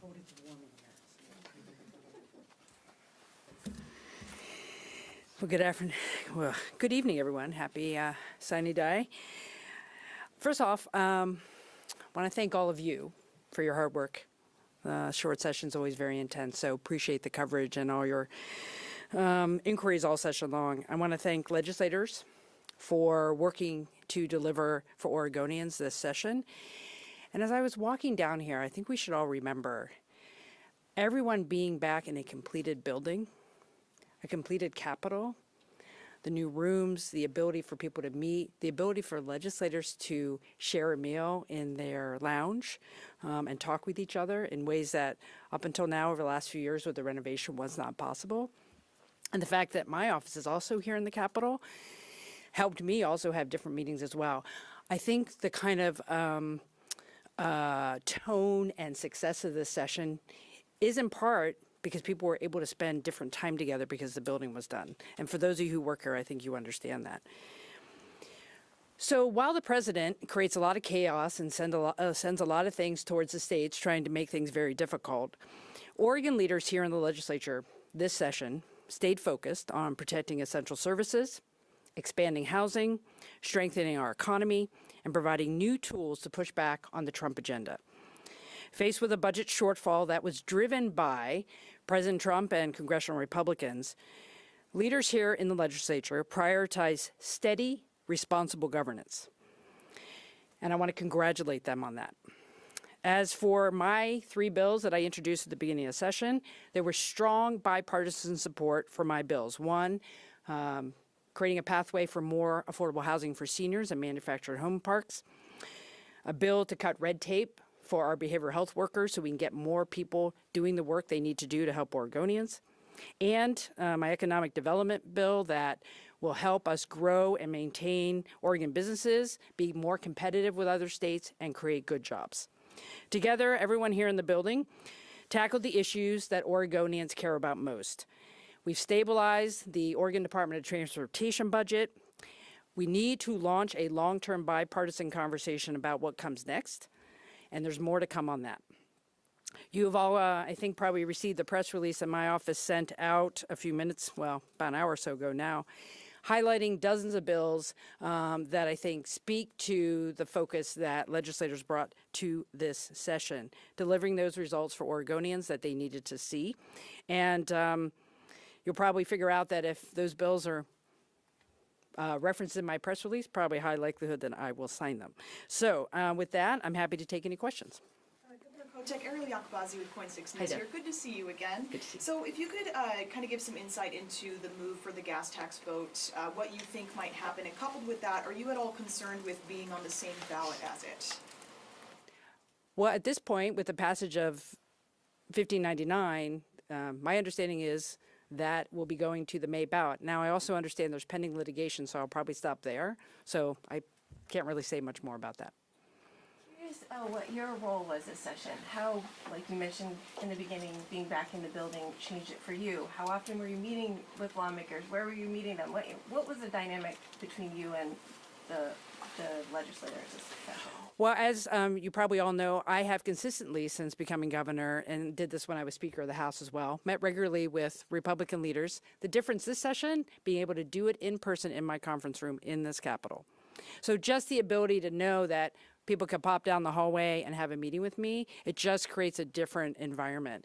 Oh, it's warm in here. Well, good evening, everyone. Happy sunny day. First off, I want to thank all of you for your hard work. Short session's always very intense, so appreciate the coverage and all your inquiries all session long. I want to thank legislators for working to deliver for Oregonians this session. And as I was walking down here, I think we should all remember everyone being back in a completed building, a completed Capitol, the new rooms, the ability for people to meet, the ability for legislators to share a meal in their lounge and talk with each other in ways that up until now, over the last few years with the renovation, was not possible. And the fact that my office is also here in the Capitol helped me also have different meetings as well. I think the kind of tone and success of this session is in part because people were able to spend different time together because the building was done. And for those of you who work here, I think you understand that. So while the president creates a lot of chaos and sends a lot of things towards the states, trying to make things very difficult, Oregon leaders here in the legislature this session stayed focused on protecting essential services, expanding housing, strengthening our economy, and providing new tools to push back on the Trump agenda. Faced with a budget shortfall that was driven by President Trump and congressional Republicans, leaders here in the legislature prioritize steady, responsible governance. And I want to congratulate them on that. As for my 3 bills that I introduced at the beginning of the session, there was strong bipartisan support for my bills. One, creating a pathway for more affordable housing for seniors and manufactured home parks. A bill to cut red tape for our behavioral health workers so we can get more people doing the work they need to do to help Oregonians. And my economic development bill that will help us grow and maintain Oregon businesses, be more competitive with other states, and create good jobs. Together, everyone here in the building tackled the issues that Oregonians care about most. We've stabilized the Oregon Department of Transportation budget. We need to launch a long-term bipartisan conversation about what comes next, and there's more to come on that. You have all, I think, probably received the press release that my office sent out a few minutes, well, about an hour or so ago now, highlighting dozens of bills that I think speak to the focus that legislators brought to this session, delivering those results for Oregonians that they needed to see. And you'll probably figure out that if those bills are referenced in my press release, probably high likelihood that I will sign them. So with that, I'm happy to take any questions. Governor Kotek, Ariel Yakubazi with Coin 6 News here. Good to see you again. Good to see you. So if you could kind of give some insight into the move for the gas tax vote, what you think might happen, and coupled with that, are you at all concerned with being on the same ballot as it? Well, at this point, with the passage of 1599, my understanding is that will be going to the May ballot. Now, I also understand there's pending litigation, so I'll probably stop there. So I can't really say much more about that. Curious what your role was this session. How, like you mentioned in the beginning, being back in the building changed it for you. How often were you meeting with lawmakers? Where were you meeting them? What was the dynamic between you and the legislators this session? Well, as you probably all know, I have consistently, since becoming governor, and did this when I was Speaker of the House as well, met regularly with Republican leaders. The difference this session, being able to do it in person in my conference room in this Capitol. So just the ability to know that people could pop down the hallway and have a meeting with me, it just creates a different environment.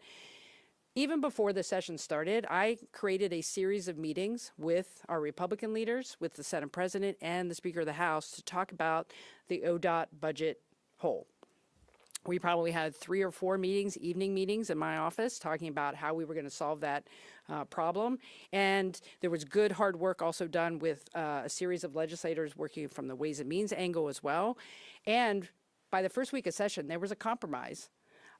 Even before the session started, I created a series of meetings with our Republican leaders, with the Senate President and the Speaker of the House to talk about the ODOT budget hole. We probably had 3 or 4 meetings, evening meetings in my office, talking about how we were going to solve that problem. And there was good hard work also done with a series of legislators working from the Ways and Means angle as well. And by the first week of session, there was a compromise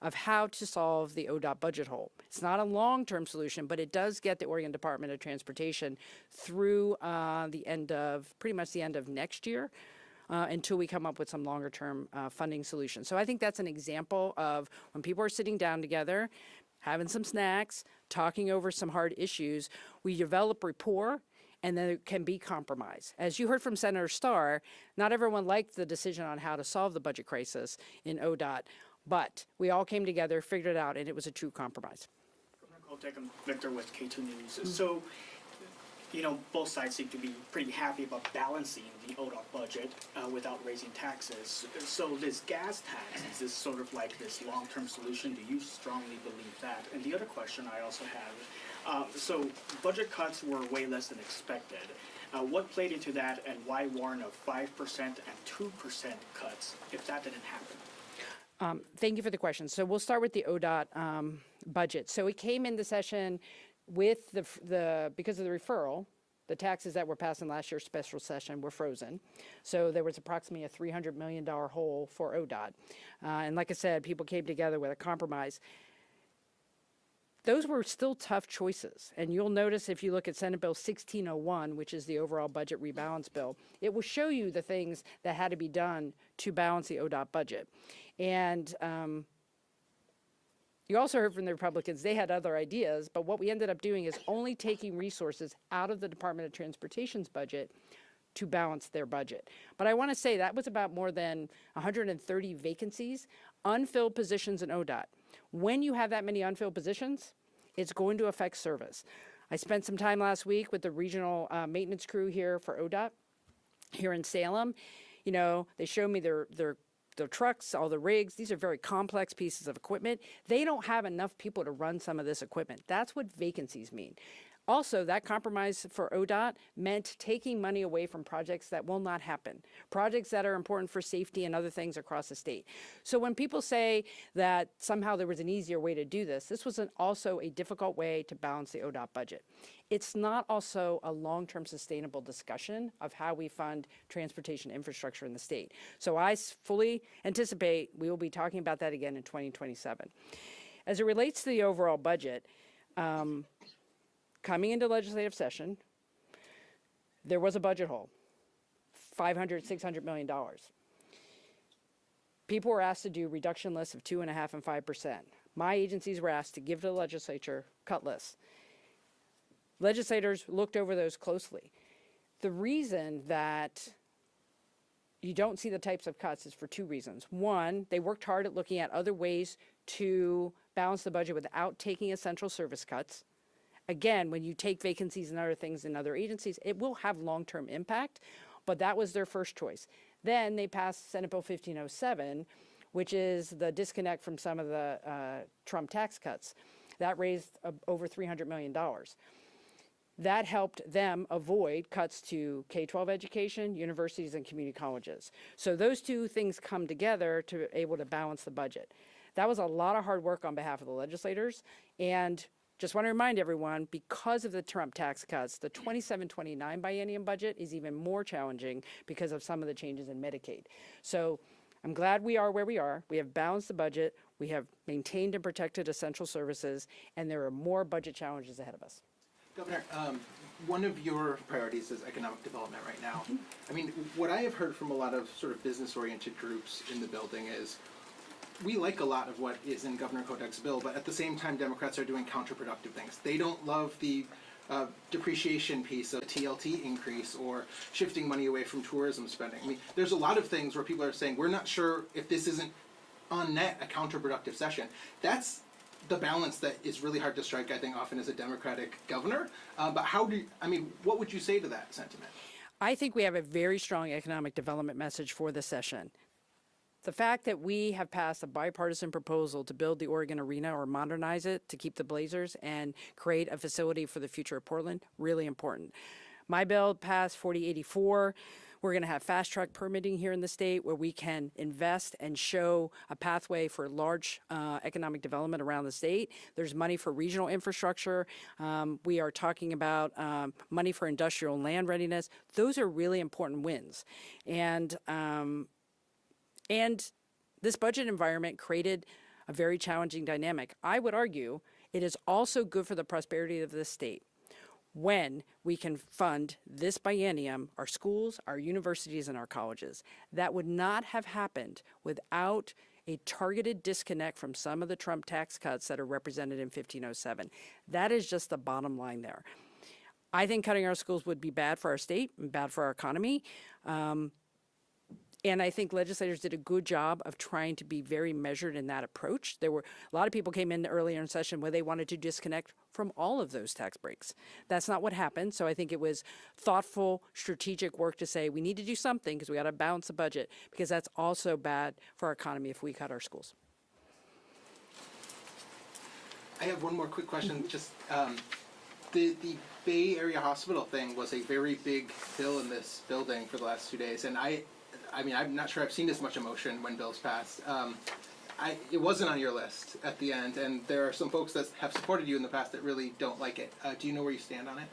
of how to solve the ODOT budget hole. It's not a long-term solution, but it does get the Oregon Department of Transportation through pretty much the end of next year until we come up with some longer-term funding solutions. So I think that's an example of when people are sitting down together, having some snacks, talking over some hard issues, we develop rapport, and then it can be compromise. As you heard from Senator Starr, not everyone liked the decision on how to solve the budget crisis in ODOT, But we all came together, figured it out, and it was a true compromise. Governor Kotek, I'm Victor with K2 News. So, both sides seem to be pretty happy about balancing the ODOT budget without raising taxes. So this gas tax, is this sort of like this long-term solution? Do you strongly believe that? And the other question I also have, so budget cuts were way less than expected. What played into that, and why warn of 5% and 2% cuts if that didn't happen? Thank you for the question. So we'll start with the ODOT budget. So it came into session with because of the referral, the taxes that were passed in last year's special session were frozen. So there was approximately a $300 million hole for ODOT. And like I said, people came together with a compromise. Those were still tough choices. And you'll notice if you look at Senate Bill 1601, which is the overall budget rebalance bill, it will show you the things that had to be done to balance the ODOT budget. And you also heard from the Republicans, they had other ideas, but what we ended up doing is only taking resources out of the Department of Transportation's budget to balance their budget. But I want to say that was about more than 130 vacancies, unfilled positions in ODOT. When you have that many unfilled positions, it's going to affect service. I spent some time last week with the regional maintenance crew here for ODOT here in Salem. They showed me their trucks, all the rigs. These are very complex pieces of equipment. They don't have enough people to run some of this equipment. That's what vacancies mean. Also, that compromise for ODOT meant taking money away from projects that will not happen, projects that are important for safety and other things across the state. So when people say that somehow there was an easier way to do this, this was also a difficult way to balance the ODOT budget. It's not also a long-term sustainable discussion of how we fund transportation infrastructure in the state. So I fully anticipate we will be talking about that again in 2027. As it relates to the overall budget, coming into legislative session, there was a budget hole, $600 million. People were asked to do reduction lists of 2.5% and 5%. My agencies were asked to give to the legislature cut lists. Legislators looked over those closely. The reason that you don't see the types of cuts is for two reasons. One, they worked hard at looking at other ways to balance the budget without taking essential service cuts. Again, when you take vacancies and other things in other agencies, it will have long-term impact, but that was their first choice. Then they passed Senate Bill 1507, which is the disconnect from some of the Trump tax cuts. That raised over $300 million. That helped them avoid cuts to K-12 education, universities, and community colleges. So those two things come together to be able to balance the budget. That was a lot of hard work on behalf of the legislators, and just want to remind everyone, because of the Trump tax cuts, the 27-29 biennium budget is even more challenging because of some of the changes in Medicaid. So I'm glad we are where we are. We have balanced the budget. We have maintained and protected essential services, and there are more budget challenges ahead of us. Governor, one of your priorities is economic development right now. I mean, what I have heard from a lot of sort of business-oriented groups in the building is we like a lot of what is in Governor Kotek's bill, but at the same time, Democrats are doing counterproductive things. They don't love the depreciation piece of TLT increase or shifting money away from tourism spending. I mean, there's a lot of things where people are saying, we're not sure if this isn't on net a counterproductive session. That's the balance that is really hard to strike, I think, often as a Democratic governor. But what would you say to that sentiment? I think we have a very strong economic development message for this session. The fact that we have passed a bipartisan proposal to build the Oregon Arena or modernize it to keep the Blazers and create a facility for the future of Portland, really important. My bill passed 4084. We're going to have fast track permitting here in the state where we can invest and show a pathway for large economic development around the state. There's money for regional infrastructure. We are talking about money for industrial land readiness. Those are really important wins. And this budget environment created a very challenging dynamic. I would argue it is also good for the prosperity of this state when we can fund this biennium, our schools, our universities, and our colleges. That would not have happened without a targeted disconnect from some of the Trump tax cuts that are represented in 1507. That is just the bottom line there. I think cutting our schools would be bad for our state and bad for our economy. And I think legislators did a good job of trying to be very measured in that approach. There were a lot of people came in earlier in session where they wanted to disconnect from all of those tax breaks. That's not what happened. So I think it was thoughtful, strategic work to say we need to do something because we got to balance the budget, because that's also bad for our economy if we cut our schools. I have one more quick question. Just the Bay Area Hospital thing was a very big bill in this building for the last 2 days, and I mean, I'm not sure I've seen this much emotion when bills passed. It wasn't on your list at the end, and there are some folks that have supported you in the past that really don't like it. Do you know where you stand on it?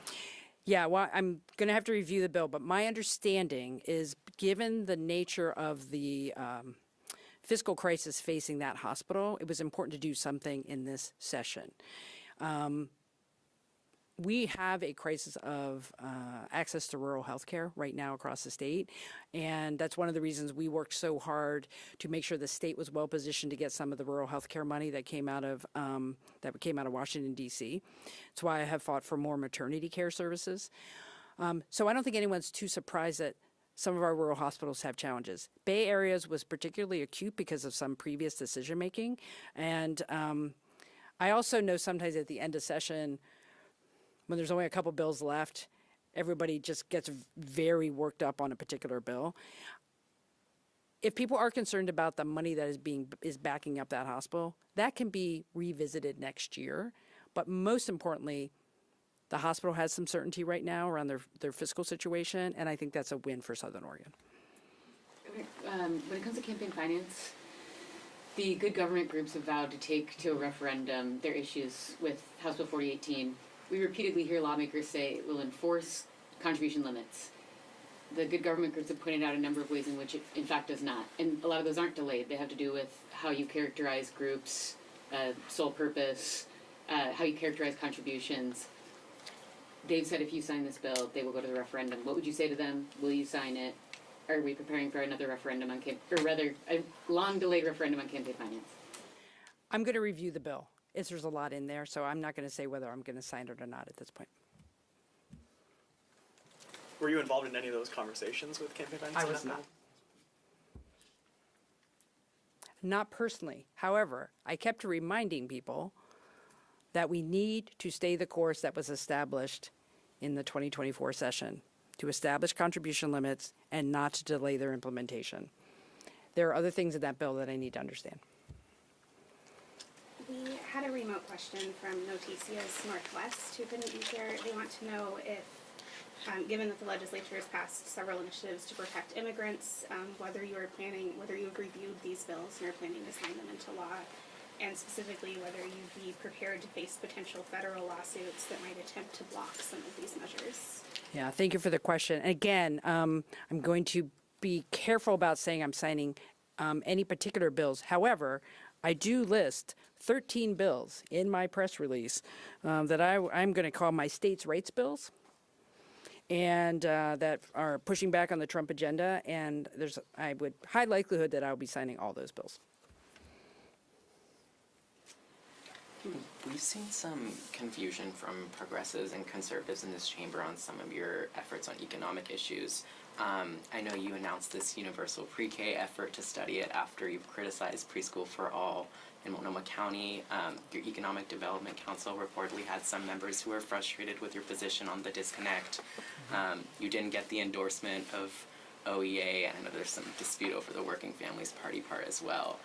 Yeah, well, I'm going to have to review the bill, but my understanding is, given the nature of the fiscal crisis facing that hospital, it was important to do something in this session. We have a crisis of access to rural health care right now across the state, and that's one of the reasons we worked so hard to make sure the state was well positioned to get some of the rural health care money that came out of Washington, D.C. That's why I have fought for more maternity care services. So I don't think anyone's too surprised that some of our rural hospitals have challenges. Bay Areas was particularly acute because of some previous decision making, and I also know sometimes at the end of session, when there's only a couple bills left, everybody just gets very worked up on a particular bill. If people are concerned about the money that is backing up that hospital, that can be revisited next year. But most importantly, the hospital has some certainty right now around their fiscal situation, and I think that's a win for Southern Oregon. Okay, when it comes to campaign finance, the good government groups have vowed to take to a referendum their issues with House Bill 4018. We repeatedly hear lawmakers say it will enforce contribution limits. The good government groups have pointed out a number of ways in which it in fact does not. And a lot of those aren't delayed. They have to do with how you characterize groups, sole purpose, how you characterize contributions. They've said if you sign this bill, they will go to the referendum. What would you say to them? Will you sign it? Are we preparing for another referendum on a long-delayed referendum on campaign finance? I'm going to review the bill. There's a lot in there, so I'm not going to say whether I'm going to sign it or not at this point. Were you involved in any of those conversations with campaign finance? I was not. Not personally. However, I kept reminding people that we need to stay the course that was established in the 2024 session, to establish contribution limits and not to delay their implementation. There are other things in that bill that I need to understand. We had a remote question from Noticias Northwest who couldn't be here. They want to know if, given that the legislature has passed several initiatives to protect immigrants, whether you've reviewed these bills and are planning to sign them into law, and specifically whether you'd be prepared to face potential federal lawsuits that might attempt to block some of these measures. Yeah, thank you for the question. And again, I'm going to be careful about saying I'm signing any particular bills. However, I do list 13 bills in my press release that I'm going to call my states' rights bills, and that are pushing back on the Trump agenda. And I would high likelihood that I'll be signing all those bills. We've seen some confusion from progressives and conservatives in this chamber on some of your efforts on economic issues. I know you announced this universal pre-K effort to study it after you've criticized preschool for all in Multnomah County. Your Economic Development Council reportedly had some members who were frustrated with your position on the disconnect. You didn't get the endorsement of OEA, and I know there's some dispute over the Working Families Party part as well.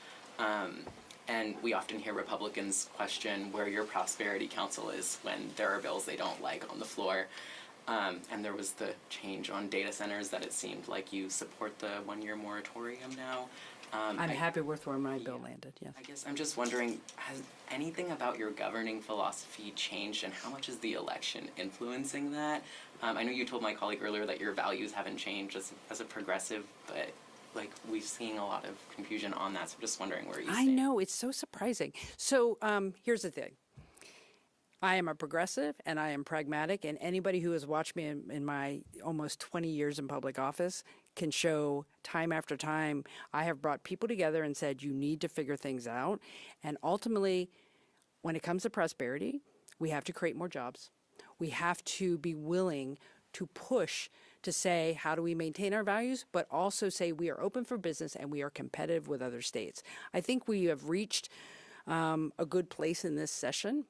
And we often hear Republicans question where your Prosperity Council is when there are bills they don't like on the floor. And there was the change on data centers that it seemed like you support the one-year moratorium now. I'm happy with where my bill landed, yes. I guess I'm just wondering, has anything about your governing philosophy changed, and how much is the election influencing that? I know you told my colleague earlier that your values haven't changed as a progressive, but we've seen a lot of confusion on that, so I'm just wondering where you stand. I know, it's so surprising. So here's the thing. I am a progressive and I am pragmatic, and anybody who has watched me in my almost 20 years in public office can show time after time I have brought people together and said, you need to figure things out. And ultimately, when it comes to prosperity, we have to create more jobs. We have to be willing to push to say, how do we maintain our values, but also say we are open for business and we are competitive with other states. I think we have reached a good place in this session.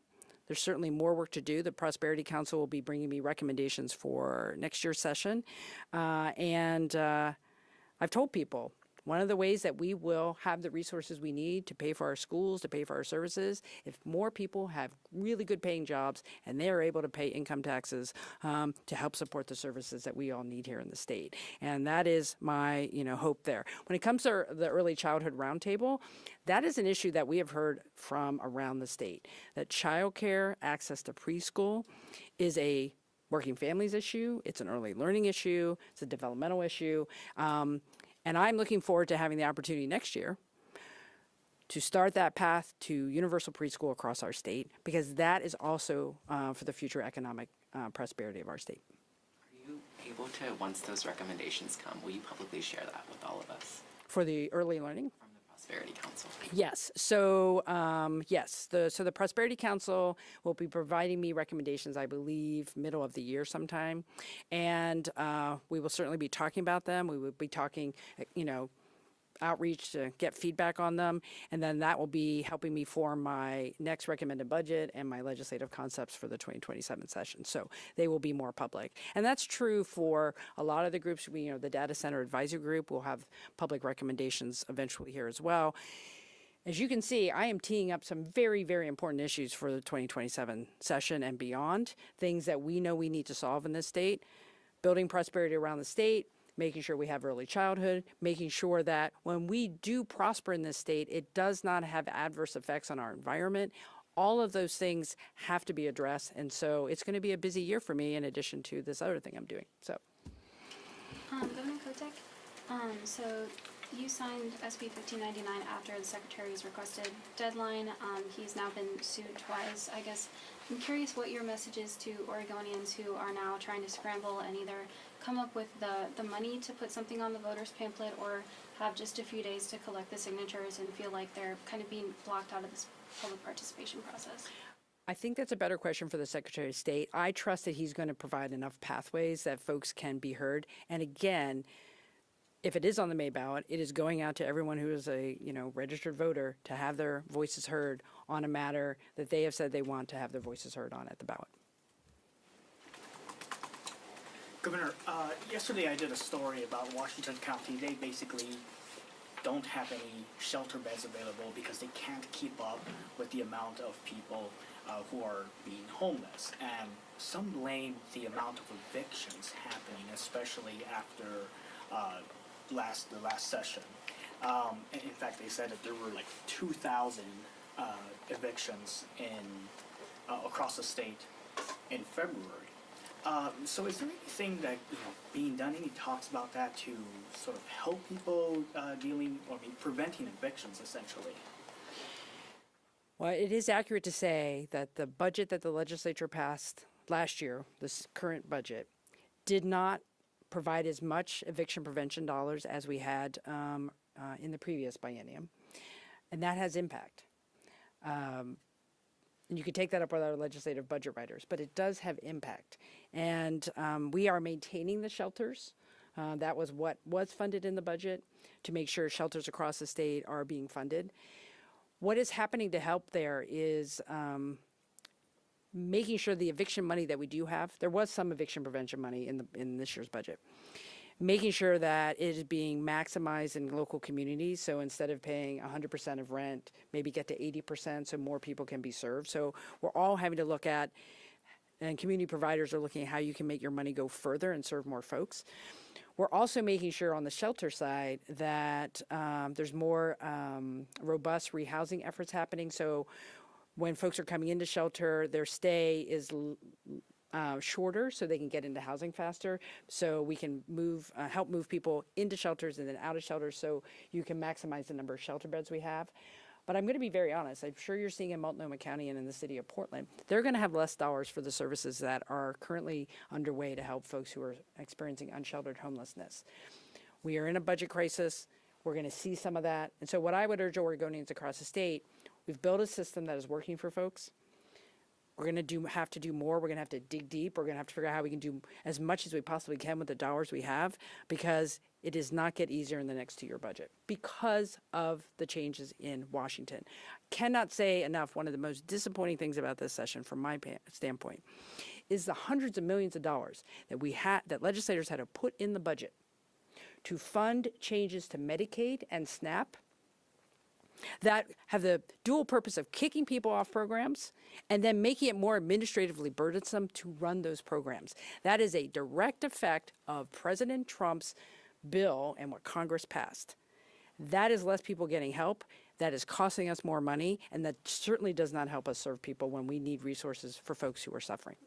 There's certainly more work to do. The Prosperity Council will be bringing me recommendations for next year's session. I've told people, one of the ways that we will have the resources we need to pay for our schools, to pay for our services, if more people have really good paying jobs and they're able to pay income taxes to help support the services that we all need here in the state. And that is my, hope there. When it comes to the early childhood roundtable, that is an issue that we have heard from around the state, that childcare, access to preschool is a working families issue, it's an early learning issue, it's a developmental issue. And I'm looking forward to having the opportunity next year to start that path to universal preschool across our state, because that is also for the future economic prosperity of our state. Are you able to, once those recommendations come, will you publicly share that with all of us For the early learning? from the Prosperity Council? Yes. So, the Prosperity Council will be providing me recommendations, I believe, middle of the year sometime. And we will certainly be talking about them. We will be talking, outreach to get feedback on them. And then that will be helping me form my next recommended budget and my legislative concepts for the 2027 session. So they will be more public. And that's true for a lot of the groups. The Data Center Advisory Group will have public recommendations eventually here as well. As you can see, I am teeing up some very, very important issues for the 2027 session and beyond, things that we know we need to solve in this state, building prosperity around the state, making sure we have early childhood, making sure that when we do prosper in this state, it does not have adverse effects on our environment. All of those things have to be addressed. And so it's going to be a busy year for me in addition to this other thing I'm doing. So, Governor Kotek, so you signed SB 1599 after the Secretary's requested deadline. He's now been sued twice. I guess I'm curious what your message is to Oregonians who are now trying to scramble and either come up with the money to put something on the voters pamphlet or have just a few days to collect the signatures and feel like they're kind of being blocked out of this public participation process. I think that's a better question for the Secretary of State. I trust that he's going to provide enough pathways that folks can be heard. And again, if it is on the May ballot, it is going out to everyone who is a registered voter to have their voices heard on a matter that they have said they want to have their voices heard on at the ballot. Governor, yesterday I did a story about Washington County. They basically don't have any shelter beds available because they can't keep up with the amount of people who are being homeless. And some blame the amount of evictions happening, especially after the last session. And in fact, they said that there were like 2,000 evictions across the state in February. So is there anything that being done? Any talks about that to sort of help people preventing evictions essentially? Well, it is accurate to say that the budget that the legislature passed last year, this current budget, did not provide as much eviction prevention dollars as we had in the previous biennium, and that has impact. And you could take that up with our legislative budget writers, but it does have impact. And we are maintaining the shelters. That was what was funded in the budget to make sure shelters across the state are being funded. What is happening to help there is making sure the eviction money that we do have, there was some eviction prevention money in this year's budget, making sure that it is being maximized in local communities. So instead of paying 100% of rent, maybe get to 80% so more people can be served. So we're all having to look at, and community providers are looking at how you can make your money go further and serve more folks. We're also making sure on the shelter side that there's more robust rehousing efforts happening. So when folks are coming into shelter, their stay is shorter so they can get into housing faster. So we can help move people into shelters and then out of shelters so you can maximize the number of shelter beds we have. But I'm going to be very honest. I'm sure you're seeing in Multnomah County and in the city of Portland, they're going to have less dollars for the services that are currently underway to help folks who are experiencing unsheltered homelessness. We are in a budget crisis. We're going to see some of that. And so what I would urge Oregonians across the state, we've built a system that is working for folks. We're going to have to do more. We're going to have to dig deep. We're going to have to figure out how we can do as much as we possibly can with the dollars we have, because it does not get easier in the next 2-year budget because of the changes in Washington. Cannot say enough. One of the most disappointing things about this session, from my standpoint, is the hundreds of millions of dollars that legislators had to put in the budget to fund changes to Medicaid and SNAP that have the dual purpose of kicking people off programs and then making it more administratively burdensome to run those programs. That is a direct effect of President Trump's bill and what Congress passed. That is less people getting help. That is costing us more money, and that certainly does not help us serve people when we need resources for folks who are suffering.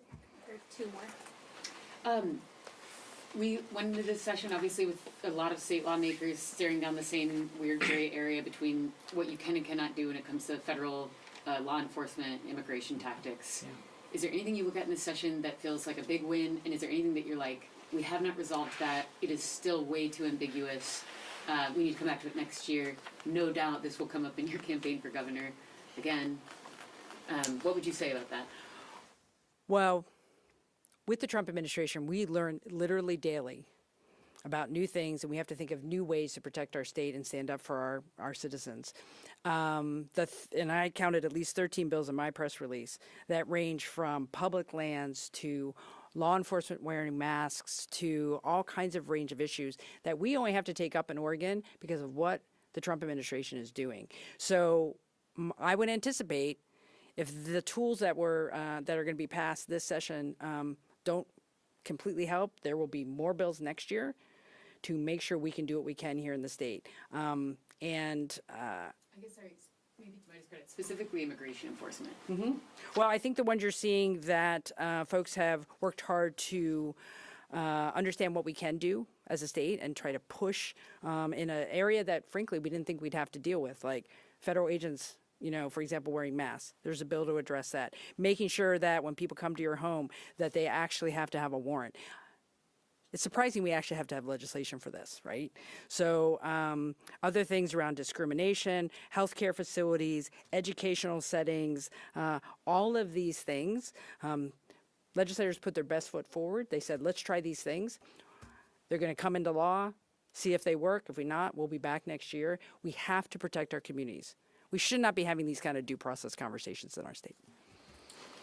There are 2 more. We went into this session obviously with a lot of state lawmakers staring down the same weird gray area between what you can and cannot do when it comes to federal law enforcement, immigration tactics. Yeah. Is there anything you look at in this session that feels like a big win? And is there anything that you're like, we have not resolved that, it is still way too ambiguous, we need to come back to it next year, no doubt this will come up in your campaign for governor again? What would you say about that? Well, with the Trump administration, we learn literally daily about new things, and we have to think of new ways to protect our state and stand up for our citizens. And I counted at least 13 bills in my press release that range from public lands to law enforcement wearing masks to all kinds of range of issues that we only have to take up in Oregon because of what the Trump administration is doing. So I would anticipate, if the tools that are going to be passed this session don't completely help, there will be more bills next year to make sure we can do what we can here in the state. I guess, sorry, maybe to my discredit, specifically immigration enforcement. Well, I think the ones you're seeing that folks have worked hard to understand what we can do as a state and try to push in an area that, frankly, we didn't think we'd have to deal with, like federal agents, for example, wearing masks. There's a bill to address that. Making sure that when people come to your home that they actually have to have a warrant. It's surprising we actually have to have legislation for this, right? So other things around discrimination, healthcare facilities, educational settings, all of these things, legislators put their best foot forward. They said, let's try these things. They're going to come into law, see if they work. If we not, we'll be back next year. We have to protect our communities. We should not be having these kind of due process conversations in our state.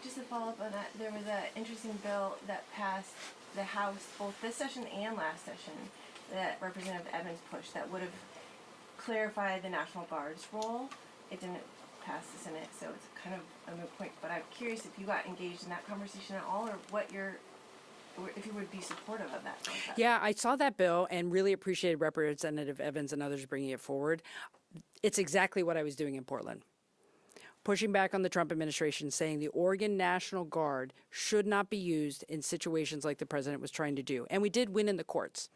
Just to follow up on that, there was an interesting bill that passed the House both this session and last session that Representative Evans pushed that would have clarified the National Guard's role. It didn't pass the Senate, so it's kind of a moot point. But I'm curious if you got engaged in that conversation at all, or if you would be supportive of that concept. Yeah, I saw that bill and really appreciated Representative Evans and others bringing it forward. It's exactly what I was doing in Portland. Pushing back on the Trump administration, saying the Oregon National Guard should not be used in situations like the president was trying to do. And we did win in the courts.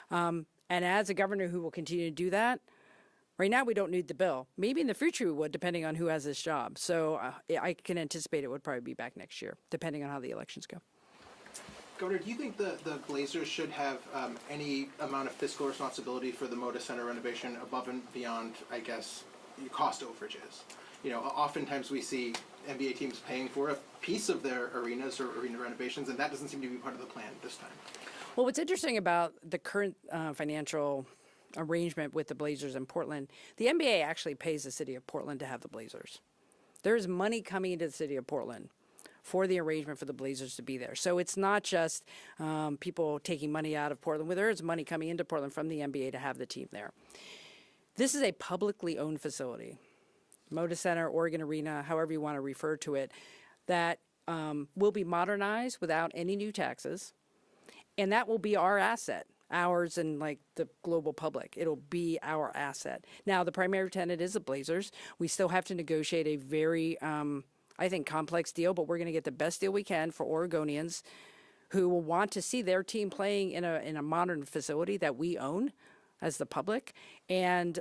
And as a governor who will continue to do that, right now we don't need the bill. Maybe in the future we would, depending on who has this job. So I can anticipate it would probably be back next year, depending on how the elections go. Governor, do you think the Blazers should have any amount of fiscal responsibility for the Moda Center renovation above and beyond, I guess, cost overages? Oftentimes we see NBA teams paying for a piece of their arenas or arena renovations, and that doesn't seem to be part of the plan this time. Well, what's interesting about the current financial arrangement with the Blazers in Portland, the NBA actually pays the city of Portland to have the Blazers. There's money coming into the city of Portland for the arrangement for the Blazers to be there. So it's not just people taking money out of Portland. There is money coming into Portland from the NBA to have the team there. This is a publicly owned facility. Moda Center, Oregon Arena, however you want to refer to it, that will be modernized without any new taxes. And that will be our asset, ours and like the global public. It'll be our asset. Now, the primary tenant is the Blazers. We still have to negotiate a very, I think, complex deal, but we're going to get the best deal we can for Oregonians who will want to see their team playing in a modern facility that we own as the public. And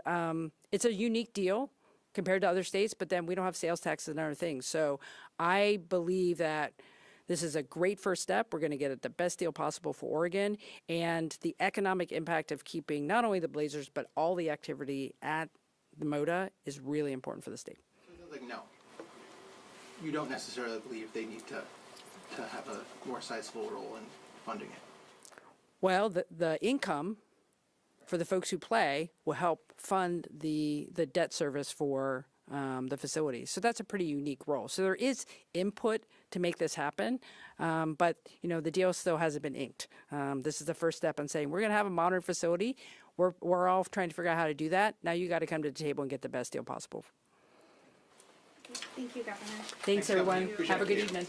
it's a unique deal compared to other states, but then we don't have sales taxes and other things. So I believe that this is a great first step. We're going to get the best deal possible for Oregon, and the economic impact of keeping not only the Blazers, but all the activity at the Moda is really important for the state. Like, no. you don't necessarily believe they need to have a more sizable role in funding it. Well, the income for the folks who play will help fund the debt service for the facilities. So that's a pretty unique role. So there is input to make this happen, but the deal still hasn't been inked. This is the first step in saying we're going to have a modern facility. We're all trying to figure out how to do that. Now you got to come to the table and get the best deal possible. Thank you, Governor. Thanks, everyone. Governor. Have a good Appreciate it. evening.